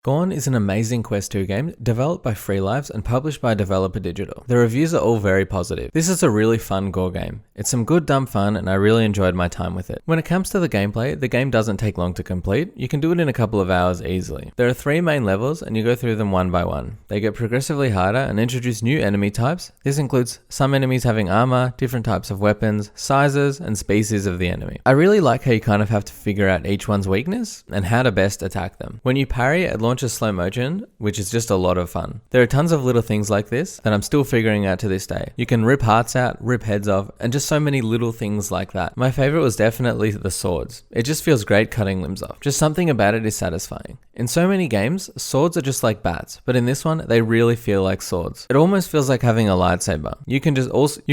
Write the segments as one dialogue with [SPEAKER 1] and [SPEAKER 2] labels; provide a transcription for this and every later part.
[SPEAKER 1] Gorn is an amazing Quest 2 game developed by Free Lives and published by Developer Digital. The reviews are all very positive. This is a really fun gore game. It's some good dumb fun and I really enjoyed my time with it. When it comes to the gameplay, the game doesn't take long to complete. You can do it in a couple of hours easily. There are 3 main levels and you go through them one by one. They get progressively harder and introduce new enemy types. This includes some enemies having armor, different types of weapons, sizes, and species of the enemy. I really like how you kind of have to figure out each one's weakness and how to best attack them. When you parry, it launches slow motion, which is just a lot of fun. There are tons of little things like this that I'm still figuring out to this day. You can rip hearts out, rip heads off, and just so many little things like that. My favorite was definitely the swords. It just feels great cutting limbs off. Just something about it is satisfying. In so many games, swords are just like bats, but in this one, they really feel like swords. It almost feels like having a lightsaber. You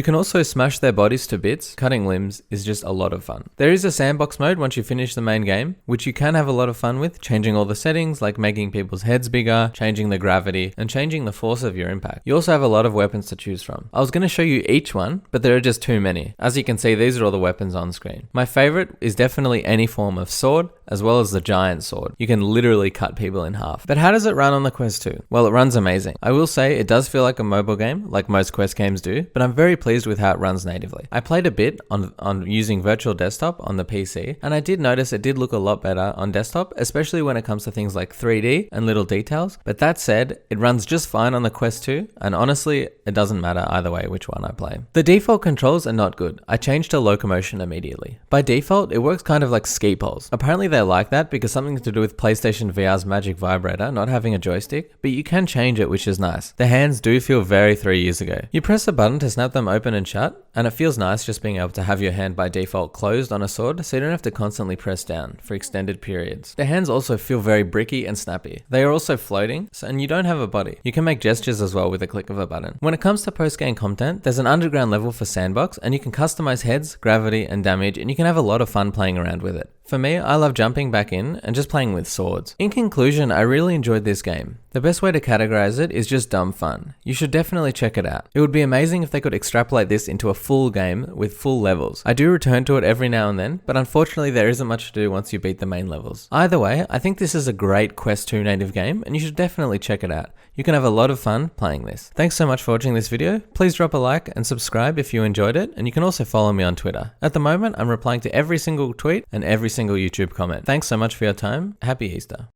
[SPEAKER 1] can also smash their bodies to bits. Cutting limbs is just a lot of fun. There is a sandbox mode once you finish the main game, which you can have a lot of fun with, changing all the settings like making people's heads bigger, changing the gravity, and changing the force of your impact. You also have a lot of weapons to choose from. I was going to show you each one, but there are just too many. As you can see, these are all the weapons on screen. My favorite is definitely any form of sword, as well as the giant sword. You can literally cut people in half. But how does it run on the Quest 2? Well, it runs amazing. I will say it does feel like a mobile game, like most Quest games do, but I'm very pleased with how it runs natively. I played a bit on using virtual desktop on the PC, and I did notice it did look a lot better on desktop, especially when it comes to things like 3D and little details. But that said, it runs just fine on the Quest 2, and honestly, it doesn't matter either way which one I play. The default controls are not good. I changed to locomotion immediately. By default, it works kind of like ski poles. Apparently they're like that because something to do with PlayStation VR's magic vibrator not having a joystick, but you can change it, which is nice. The hands do feel very 3 years ago. You press a button to snap them open and shut, and it feels nice just being able to have your hand by default closed on a sword so you don't have to constantly press down for extended periods. The hands also feel very bricky and snappy. They are also floating, and you don't have a body. You can make gestures as well with a click of a button. When it comes to post-game content, there's an underground level for sandbox, and you can customize heads, gravity, and damage, and you can have a lot of fun playing around with it. For me, I love jumping back in and just playing with swords. In conclusion, I really enjoyed this game. The best way to categorize it is just dumb fun. You should definitely check it out. It would be amazing if they could extrapolate this into a full game with full levels. I do return to it every now and then, but unfortunately there isn't much to do once you beat the main levels. Either way, I think this is a great Quest 2 native game and you should definitely check it out. You can have a lot of fun playing this. Thanks so much for watching this video. Please drop a like and subscribe if you enjoyed it, and you can also follow me on Twitter. At the moment, I'm replying to every single tweet and every single YouTube comment. Thanks so much for your time. Happy Easter.